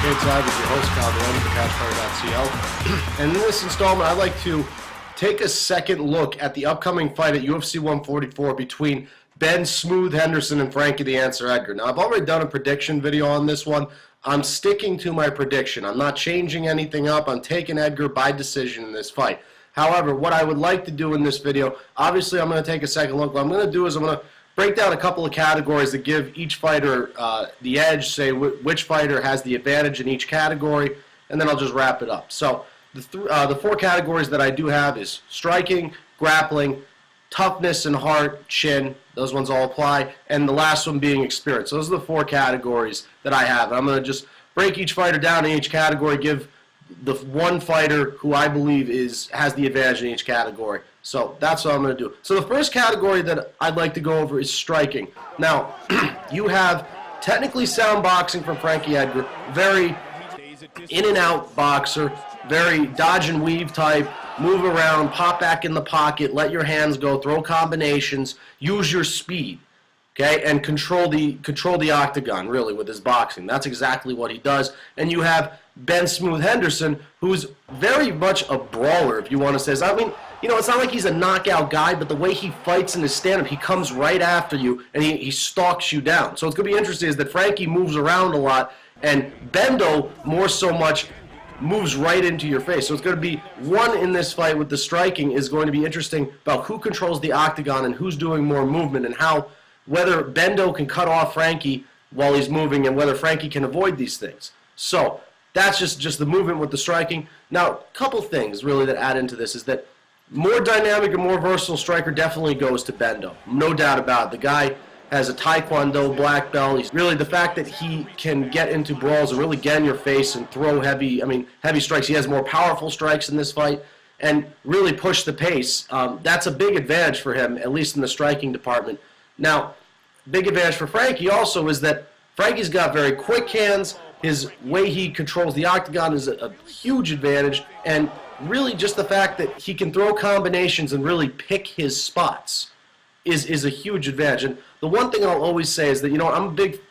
Stateside with your host, Kyle Delone for CashFire.co. And in this installment, I'd like to take a second look at the upcoming fight at UFC 144 between Ben "Smooth" Henderson and Frankie "The Answer" Edgar. Now, I've already done a prediction video on this one. I'm sticking to my prediction. I'm not changing anything up. I'm taking Edgar by decision in this fight. However, what I would like to do in this video, obviously I'm going to take a second look. What I'm going to do is I'm going to break down a couple of categories that give each fighter the edge, say which fighter has the advantage in each category, and then I'll just wrap it up. So the four categories that I do have is striking, grappling, toughness and heart, chin. Those ones all apply. And the last one being experience. So those are the four categories that I have. I'm going to just break each fighter down in each category, give the one fighter who I believe has the advantage in each category. So that's what I'm going to do. So the first category that I'd like to go over is striking. Now, you have technically sound boxing from Frankie Edgar, very in and out boxer, very dodge and weave type, move around, pop back in the pocket, let your hands go, throw combinations, use your speed, okay, and control the octagon, really, with his boxing. That's exactly what he does. And you have Ben "Smooth" Henderson, who's very much a brawler, if you want to say. I mean, you know, it's not like he's a knockout guy, but the way he fights in his stand-up, he comes right after you, and he stalks you down. So what's going to be interesting is that Frankie moves around a lot, and Bendo, more so much, moves right into your face. So it's going to be one in this fight with the striking is going to be interesting about who controls the octagon and who's doing more movement and how, whether Bendo can cut off Frankie while he's moving and whether Frankie can avoid these things. So that's just the movement with the striking. Now, a couple things really that add into this is that more dynamic and more versatile striker definitely goes to Bendo. No doubt about it. The guy has a Taekwondo black belt. He's really, the fact that he can get into brawls and really get in your face and throw heavy strikes. He has more powerful strikes in this fight and really push the pace. That's a big advantage for him, at least in the striking department. Now, big advantage for Frankie also is that Frankie's got very quick hands. His way he controls the octagon is a huge advantage, and really just the fact that he can throw combinations and really pick his spots is a huge advantage. And the one thing I'll always say is that, you know,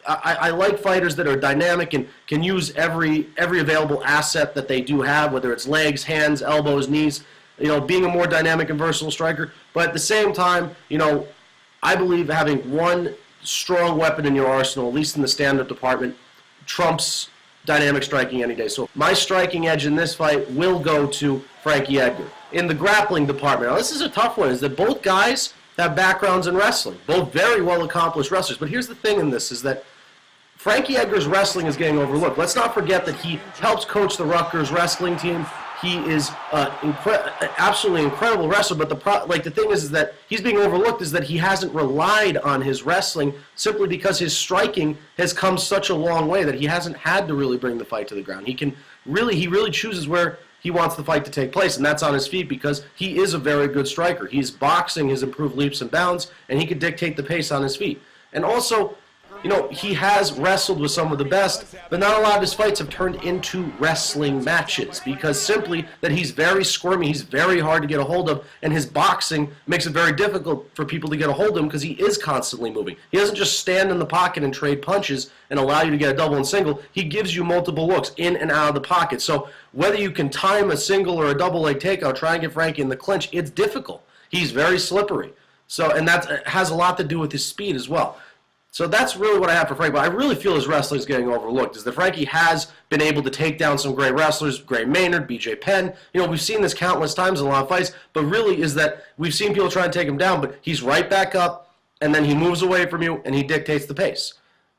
I like fighters that are dynamic and can use every available asset that they do have, whether it's legs, hands, elbows, knees, you know, being a more dynamic and versatile striker. But at the same time, you know, I believe having one strong weapon in your arsenal, at least in the stand-up department, trumps dynamic striking any day. So my striking edge in this fight will go to Frankie Edgar. In the grappling department, now this is a tough one, is that both guys have backgrounds in wrestling, both very well-accomplished wrestlers. But here's the thing in this, is that Frankie Edgar's wrestling is getting overlooked. Let's not forget that he helps coach the Rutgers wrestling team. He is absolutely incredible wrestler, but the thing is that he's being overlooked is that he hasn't relied on his wrestling simply because his striking has come such a long way that he hasn't had to really bring the fight to the ground. He really chooses where he wants the fight to take place, and that's on his feet because he is a very good striker. He's boxing his improved leaps and bounds, and he can dictate the pace on his feet. And also, you know, he has wrestled with some of the best, but not a lot of his fights have turned into wrestling matches because simply that he's very squirmy, he's very hard to get a hold of, and his boxing makes it very difficult for people to get a hold of him because he is constantly moving. He doesn't just stand in the pocket and trade punches and allow you to get a double and single. He gives you multiple looks in and out of the pocket. So whether you can time a single or a double leg takeout, try and get Frankie in the clinch, it's difficult. He's very slippery. So, and that has a lot to do with his speed as well. So that's really what I have for Frankie. But I really feel his wrestling is getting overlooked, is that Frankie has been able to take down some great wrestlers, Gray Maynard, BJ Penn. You know, we've seen this countless times in a lot of fights, but really is that we've seen people try and take him down, but he's right back up, and then he moves away from you, and he dictates the pace.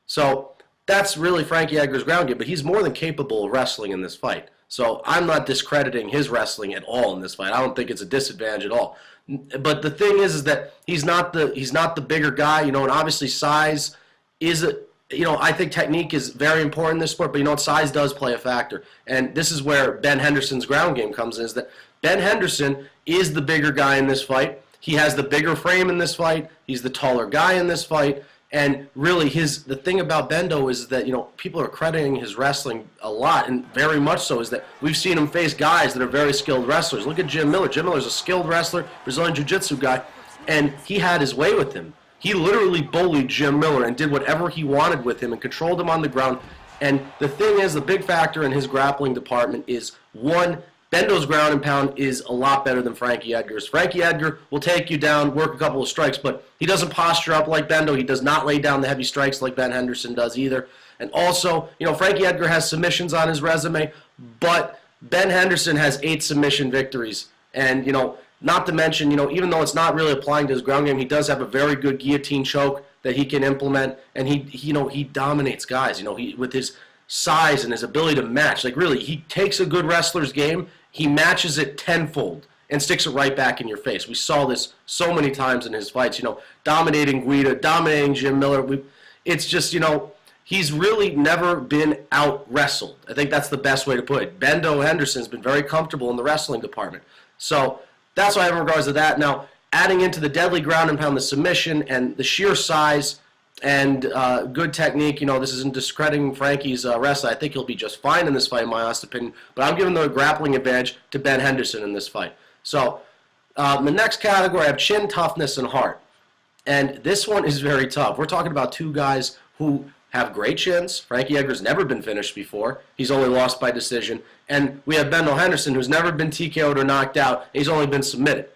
So that's really Frankie Edgar's ground game, but he's more than capable of wrestling in this fight. So I'm not discrediting his wrestling at all in this fight. I don't think it's a disadvantage at all. But the thing is that he's not the bigger guy, you know, and obviously size is I think technique is very important in this sport, but you know what, size does play a factor. And this is where Ben Henderson's ground game comes in, is that Ben Henderson is the bigger guy in this fight. He has the bigger frame in this fight. He's the taller guy in this fight. And really, the thing about Bendo is that, you know, people are crediting his wrestling a lot, and very much so, is that we've seen him face guys that are very skilled wrestlers. Look at Jim Miller. Jim Miller's a skilled wrestler, Brazilian Jiu-Jitsu guy, and he had his way with him. He literally bullied Jim Miller and did whatever he wanted with him and controlled him on the ground. And the thing is, the big factor in his grappling department is, one, Bendo's ground and pound is a lot better than Frankie Edgar's. Frankie Edgar will take you down, work a couple of strikes, but he doesn't posture up like Bendo. He does not lay down the heavy strikes like Ben Henderson does either. And also, Frankie Edgar has submissions on his resume, but Ben Henderson has 8 submission victories. And, not to mention, even though it's not really applying to his ground game, he does have a very good guillotine choke that he can implement, and he dominates guys, with his size and his ability to match. Like, really, he takes a good wrestler's game, he matches it tenfold and sticks it right back in your face. We saw this so many times in his fights, dominating Guida, dominating Jim Miller. It's just, he's really never been out-wrestled. I think that's the best way to put it. Bendo Henderson's been very comfortable in the wrestling department. So that's what I have in regards to that. Now, adding into the deadly ground and pound, the submission, and the sheer size and good technique, this isn't discrediting Frankie's wrestling. I think he'll be just fine in this fight, in my honest opinion. But I'm giving the grappling advantage to Ben Henderson in this fight. So the next category, I have chin, toughness, and heart. And this one is very tough. We're talking about 2 guys who have great chins. Frankie Edgar's never been finished before. He's only lost by decision. And we have Ben Henderson, who's never been TKO'd or knocked out. He's only been submitted.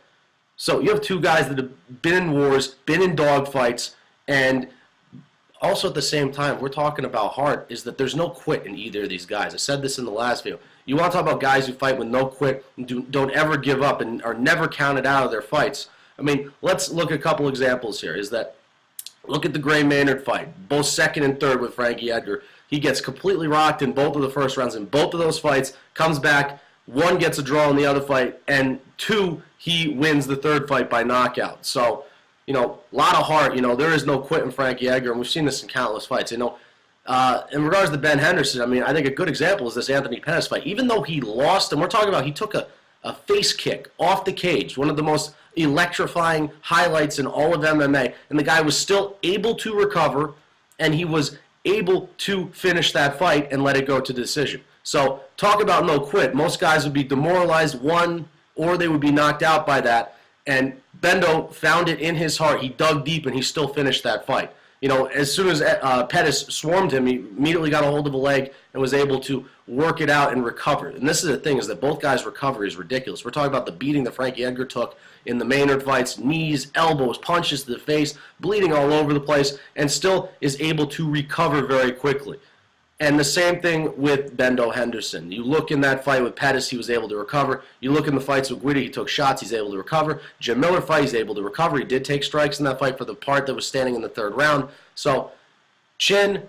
So you have 2 guys that have been in wars, been in dogfights, and also at the same time, we're talking about heart, is that there's no quit in either of these guys. I said this in the last video. You want to talk about guys who fight with no quit and don't ever give up and are never counted out of their fights. I mean, let's look at a couple examples here. Look at the Gray Maynard fight, both second and third with Frankie Edgar. He gets completely rocked in both of the first rounds in both of those fights, comes back, 1 gets a draw in the other fight, and 2, he wins the third fight by knockout. So, a lot of heart. There is no quit in Frankie Edgar, and we've seen this in countless fights. In regards to Ben Henderson, I think a good example is this Anthony Pettis fight. Even though he lost, and we're talking about he took a face kick off the cage, one of the most electrifying highlights in all of MMA, and the guy was still able to recover, and he was able to finish that fight and let it go to decision. So talk about no quit. Most guys would be demoralized, or they would be knocked out by that. And Bendo found it in his heart. He dug deep, and he still finished that fight. As soon as Pettis swarmed him, he immediately got a hold of a leg and was able to work it out and recover. And this is the thing, is that both guys' recovery is ridiculous. We're talking about the beating that Frankie Edgar took in the Maynard fights, knees, elbows, punches to the face, bleeding all over the place, and still is able to recover very quickly. And the same thing with Bendo Henderson. You look in that fight with Pettis, he was able to recover. You look in the fights with Guida, he took shots, he's able to recover. Jim Miller fight, he's able to recover. He did take strikes in that fight for the part that was standing in the third round. So, chin,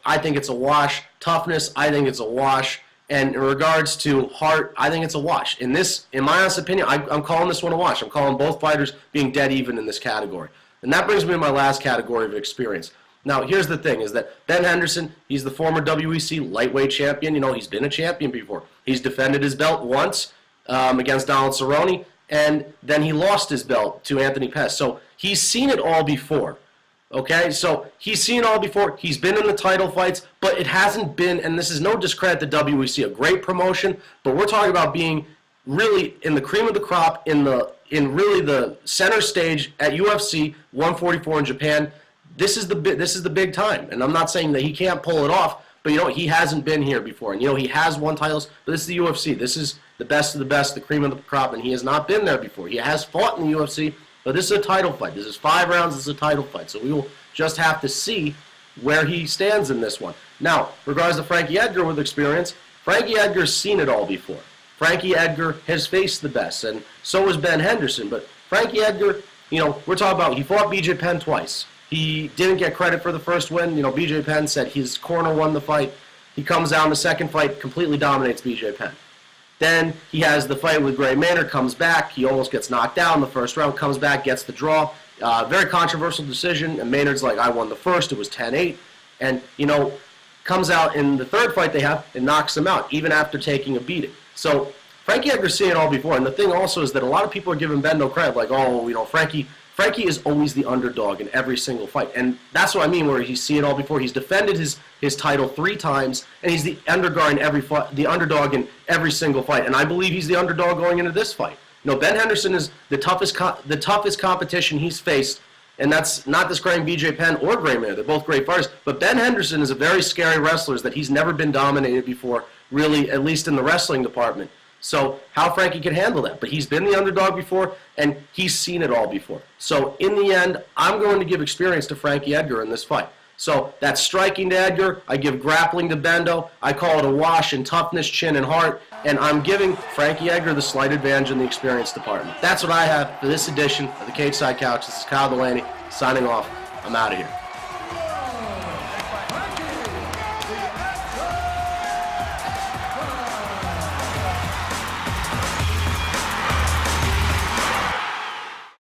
I think it's a wash. Toughness, I think it's a wash. And in regards to heart, I think it's a wash. In my honest opinion, I'm calling this one a wash. I'm calling both fighters being dead even in this category. And that brings me to my last category of experience. Now, here's the thing, is that Ben Henderson, he's the former WEC lightweight champion. He's been a champion before. He's defended his belt once against Donald Cerrone, and then he lost his belt to Anthony Pettis. So he's seen it all before, okay? So he's seen it all before. He's been in the title fights, but it hasn't been, and this is no discredit to WEC, a great promotion, but we're talking about being really in the cream of the crop, in really the center stage at UFC 144 in Japan. This is the big time, and I'm not saying that he can't pull it off, but he hasn't been here before, and he has won titles, but this is the UFC. This is the best of the best, the cream of the crop, and he has not been there before. He has fought in the UFC, but this is a title fight. This is 5 rounds. This is a title fight, so we will just have to see where he stands in this one. Now, regards to Frankie Edgar with experience, Frankie Edgar's seen it all before. Frankie Edgar has faced the best, and so has Ben Henderson. But Frankie Edgar, we're talking about, he fought BJ Penn twice. He didn't get credit for the first win. BJ Penn said his corner won the fight. He comes out in the second fight, completely dominates BJ Penn. Then he has the fight with Gray Maynard, comes back. He almost gets knocked out in the first round, comes back, gets the draw. Very controversial decision, and Maynard's like, I won the first. It was 10-8. And, comes out in the third fight they have and knocks him out, even after taking a beating. So Frankie Edgar's seen it all before. And the thing also is that a lot of people are giving Ben no credit, like, Frankie is always the underdog in every single fight. And that's what I mean, where he's seen it all before. He's defended his title 3 times, and he's the underdog in every single fight. And I believe he's the underdog going into this fight. Ben Henderson is the toughest competition he's faced And that's not discrediting BJ Penn or Gray Mayer. They're both great fighters. But Ben Henderson is a very scary wrestler that he's never been dominated before, really, at least in the wrestling department. So how Frankie can handle that. But he's been the underdog before, and he's seen it all before. So in the end, I'm going to give experience to Frankie Edgar in this fight. So that's striking to Edgar. I give grappling to Bendo. I call it a wash in toughness, chin, and heart. And I'm giving Frankie Edgar the slight advantage in the experience department. That's what I have for this edition of the Cage Side Couch. This is Kyle Delaney signing off. I'm out of here.